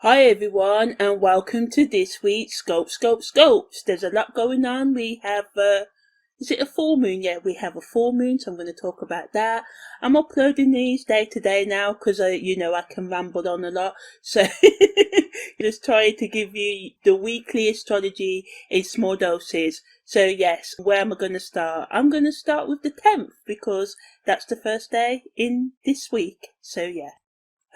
Hi everyone, and welcome to this week's Scopes. There's a lot going on. We have, is it a full moon? Yeah, we have a full moon, so I'm going to talk about that. I'm uploading these day to day now because, I can ramble on a lot. So, just trying to give you the weekly astrology in small doses. So yes, where am I going to start? I'm going to start with the 10th because that's the first day in this week. So yeah.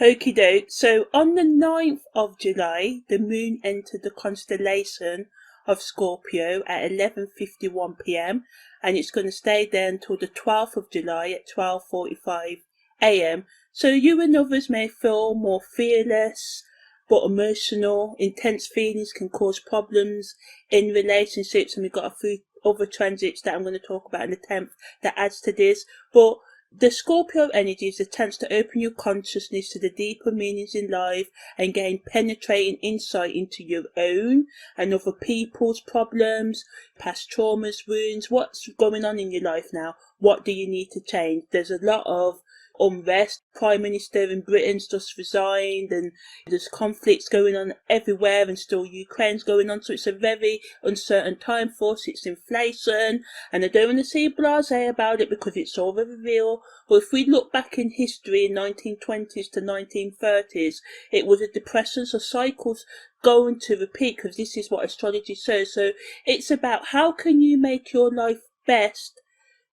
Okie doke. So on the 9th of July, the moon entered the constellation of Scorpio at 11:51 p.m. and it's going to stay there until the 12th of July at 12:45 a.m. So you and others may feel more fearless but emotional. Intense feelings can cause problems in relationships, and we've got a few other transits that I'm going to talk about in the 10th that adds to this. But the Scorpio energy is a chance to open your consciousness to the deeper meanings in life and gain penetrating insight into your own and other people's problems, past traumas, wounds. What's going on in your life now? What do you need to change? There's a lot of unrest. Prime Minister in Britain's just resigned, and there's conflicts going on everywhere, and still Ukraine's going on. So it's a very uncertain time for us. It's inflation, and I don't want to say blasé about it because it's all very real. But if we look back in history in 1920s to 1930s, it was a depression. So cycles going to repeat because this is what astrology says. So it's about how can you make your life best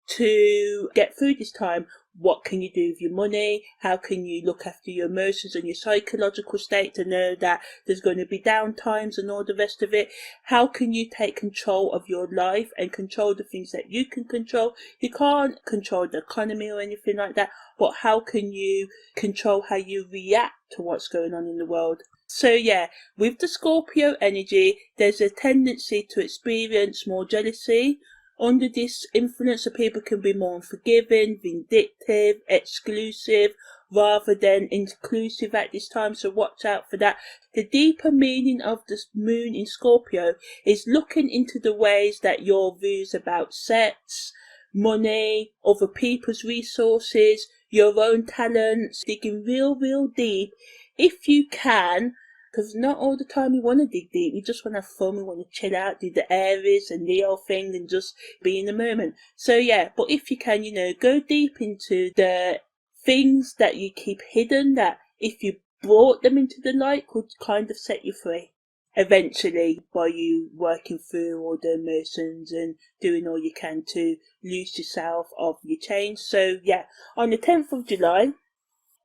to get through this time. What can you do with your money? How can you look after your emotions and your psychological state to know that there's going to be down times and all the rest of it? How can you take control of your life and control the things that you can control? You can't control the economy or anything like that, but how can you control how you react to what's going on in the world? So yeah, with the Scorpio energy, there's a tendency to experience more jealousy. Under this influence, of people can be more unforgiving, vindictive, exclusive, rather than inclusive at this time, so watch out for that. The deeper meaning of the moon in Scorpio is looking into the ways that your views about sex, money, other people's resources, your own talents, digging real deep, if you can. Because not all the time we want to dig deep. We just want to have fun. We want to chill out, do the Aries and Leo thing and just be in the moment. So yeah, but if you can, go deep into the things that you keep hidden, that if you brought them into the light could kind of set you free. Eventually, by you working through all the emotions and doing all you can to lose yourself of your change. So yeah, on the 10th of July,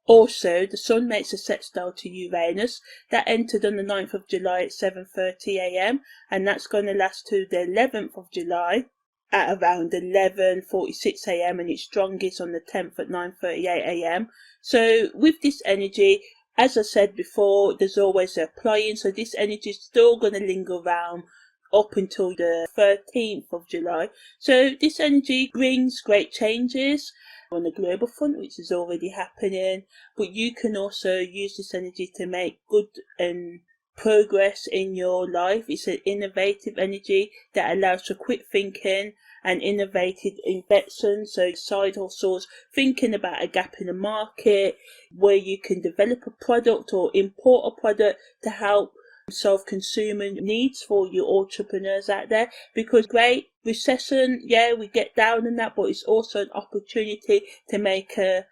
also, the Sun makes a sextile to Uranus that entered on the 9th of July at 7:30 a.m. and that's going to last to the 11th of July at around 11:46 a.m. and its strongest on the 10th at 9:38 a.m. So with this energy, as I said before, there's always a applying, so this energy is still going to linger around up until the 13th of July. So this energy brings great changes on the global front, which is already happening, but you can also use this energy to make good and progress in your life. It's an innovative energy that allows for quick thinking and innovative inventions, so side hustles, thinking about a gap in the market where you can develop a product or import a product to help solve consumer needs for you entrepreneurs out there. Because great recession, yeah, we get down on that, but it's also an opportunity to make a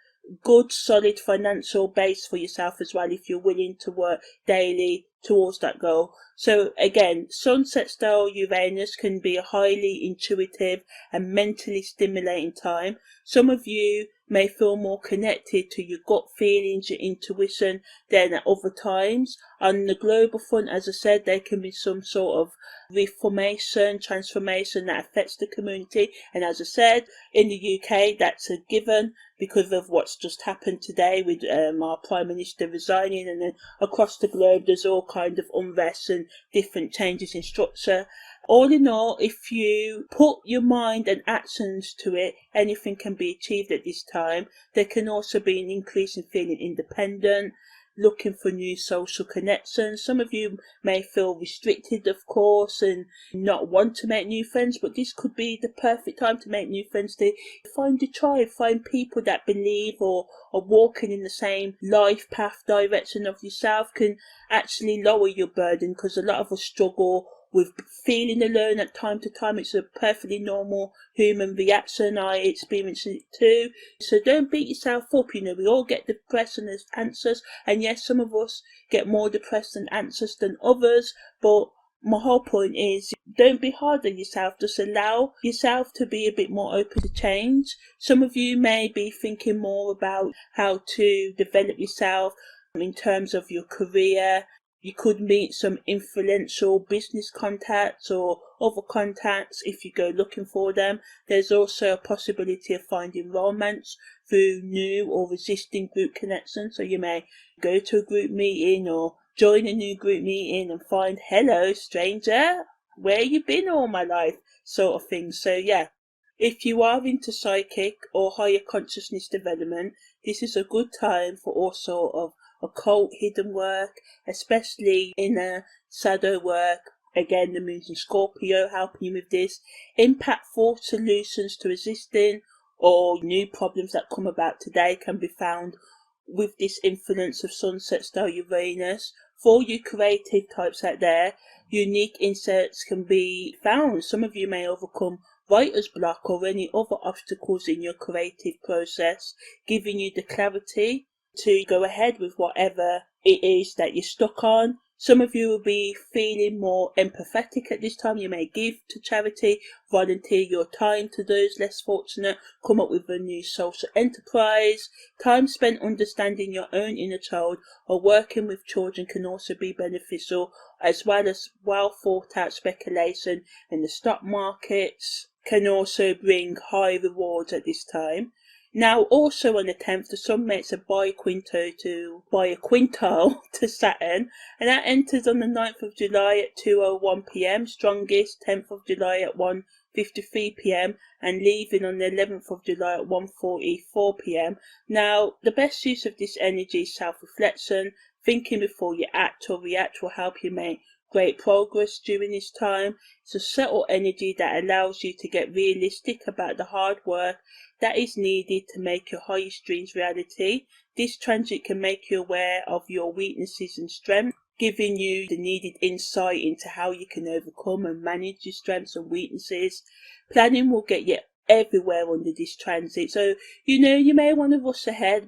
good solid financial base for yourself as well if you're willing to work daily towards that goal. So again, Sun sextile Uranus can be a highly intuitive and mentally stimulating time. Some of you may feel more connected to your gut feelings, your intuition than at other times. On the global front, as I said, there can be some sort of reformation, transformation that affects the community, and as I said, in the UK that's a given because of what's just happened today with our Prime Minister resigning, and then across the globe there's all kind of unrest and different changes in structure. All in all, if you put your mind and actions to it, anything can be achieved at this time. There can also be an increase in feeling independent, looking for new social connections. Some of you may feel restricted, of course, and not want to make new friends, but this could be the perfect time to make new friends, to find a tribe, find people that believe or are walking in the same life path direction of yourself. Can actually lower your burden, because a lot of us struggle with feeling alone at time to time. It's a perfectly normal human reaction. I experience it too. So don't beat yourself up. You know, we all get depressed and there's anxious. And yes, some of us get more depressed and anxious than others. But my whole point is, don't be hard on yourself. Just allow yourself to be a bit more open to change. Some of you may be thinking more about how to develop yourself in terms of your career. You could meet some influential business contacts or other contacts if you go looking for them. There's also a possibility of finding romance through new or existing group connections. So you may go to a group meeting or join a new group meeting and find, hello stranger, where you been all my life, sort of thing. So yeah, if you are into psychic or higher consciousness development, this is a good time for all sort of occult hidden work, especially inner shadow work. Again, the moon's in Scorpio helping you with this. Impactful solutions to existing or new problems that come about today can be found with this influence of Sun, Sextile, Uranus. For you creative types out there, unique insights can be found. Some of you may overcome writer's block or any other obstacles in your creative process, giving you the clarity to go ahead with whatever it is that you're stuck on. Some of you will be feeling more empathetic at this time. You may give to charity, volunteer your time to those less fortunate, come up with a new social enterprise. Time spent understanding your own inner child or working with children can also be beneficial, as well as well thought out speculation in the stock markets can also bring high rewards at this time. Now, also on the 10th, the Sun makes a BiQuintile to Saturn, and that enters on the 9th of July at 2:01 p.m, strongest 10th of July at 1:53 p.m, and leaving on the 11th of July at 1:44 p.m. Now, the best use of this energy is self-reflection. Thinking before you act or react will help you make great progress during this time. It's a subtle energy that allows you to get realistic about the hard work that is needed to make your highest dreams reality. This transit can make you aware of your weaknesses and strengths, giving you the needed insight into how you can overcome and manage your strengths and weaknesses. Planning will get you everywhere under this transit. So, you know, you may want to rush ahead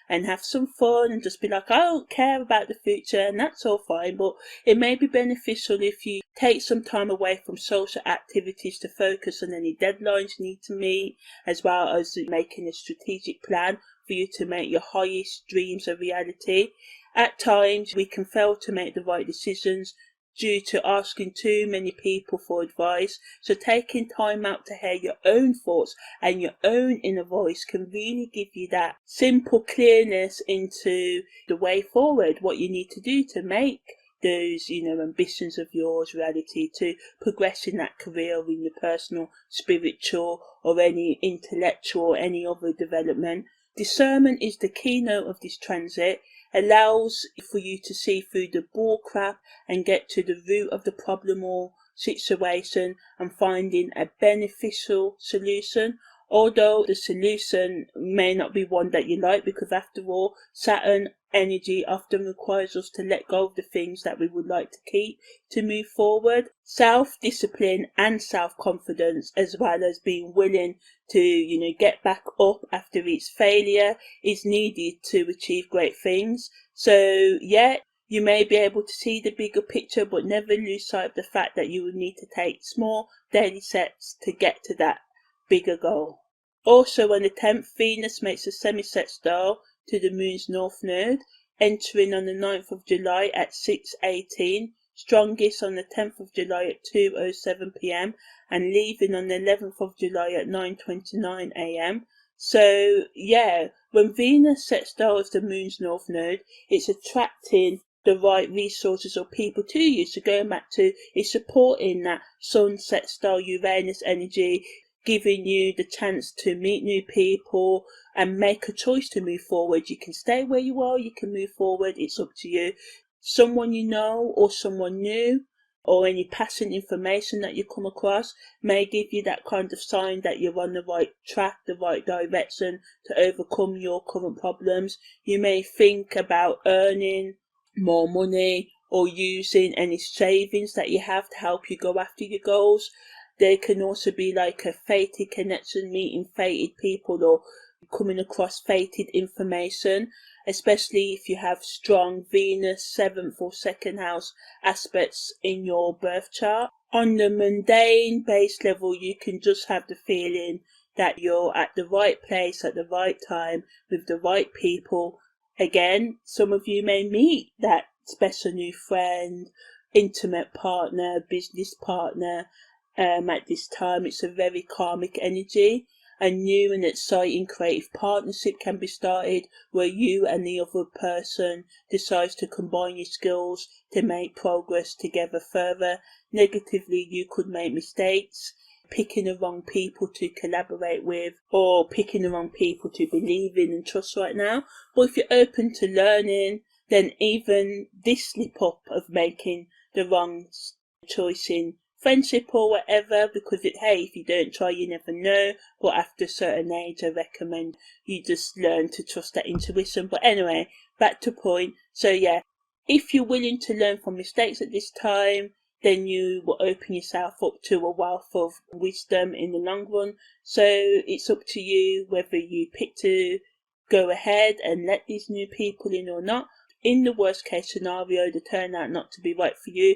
and have some fun and just be like, I don't care about the future, and that's all fine. But it may be beneficial if you take some time away from social activities to focus on any deadlines you need to meet, as well as making a strategic plan for you to make your highest dreams a reality. At times, we can fail to make the right decisions due to asking too many people for advice. So taking time out to hear your own thoughts and your own inner voice can really give you that simple clearness into the way forward, what you need to do to make those, you know, ambitions of yours reality, to progress in that career or in your personal, spiritual or any intellectual, any other development. Discernment is the keynote of this transit. Allows for you to see through the bull crap and get to the root of the problem or situation and finding a beneficial solution. Although the solution may not be one that you like, because after all, Saturn energy often requires us to let go of the things that we would like to keep to move forward. Self-discipline and self-confidence, as well as being willing to, you know, get back up after each failure, is needed to achieve great things. So yeah, you may be able to see the bigger picture, but never lose sight of the fact that you will need to take small daily steps to get to that bigger goal. Also on the 10th, Venus makes a semi-sextile to the moon's north node, entering on the 9th of July at 6:18, strongest on the 10th of July at 2:07 p.m, and leaving on the 11th of July at 9:29 a.m. So yeah, when Venus sextiles the moon's north node, it's attracting the right resources or people to you. So going back to, it's supporting that Sun sextile Uranus energy, giving you the chance to meet new people and make a choice to move forward. You can stay where you are, you can move forward, it's up to you. Someone you know or someone new or any passing information that you come across may give you that kind of sign that you're on the right track, the right direction to overcome your current problems. You may think about earning more money or using any savings that you have to help you go after your goals. There can also be like a fated connection, meeting fated people or coming across fated information, especially if you have strong Venus 7th or 2nd house aspects in your birth chart. On the mundane base level, you can just have the feeling that you're at the right place at the right time with the right people. Again, some of you may meet that special new friend, intimate partner, business partner. At this time, it's a very karmic energy. A new and exciting creative partnership can be started where you and the other person decides to combine your skills to make progress together further. Negatively, you could make mistakes, picking the wrong people to collaborate with or picking the wrong people to believe in and trust right now. But if you're open to learning, then even this slip up of making the wrong choice in friendship or whatever, because if you don't try you never know, but after a certain age I recommend you just learn to trust that intuition. But anyway, back to point. So yeah, if you're willing to learn from mistakes at this time, then you will open yourself up to a wealth of wisdom in the long run. So it's up to you whether you pick to go ahead and let these new people in or not. In the worst case scenario, they turn out not to be right for you.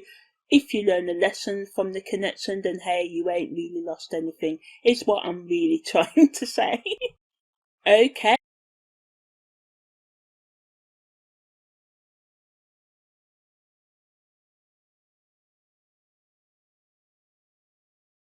If you learn a lesson from the connection, then hey, you ain't really lost anything. It's what I'm really trying to say. Okay.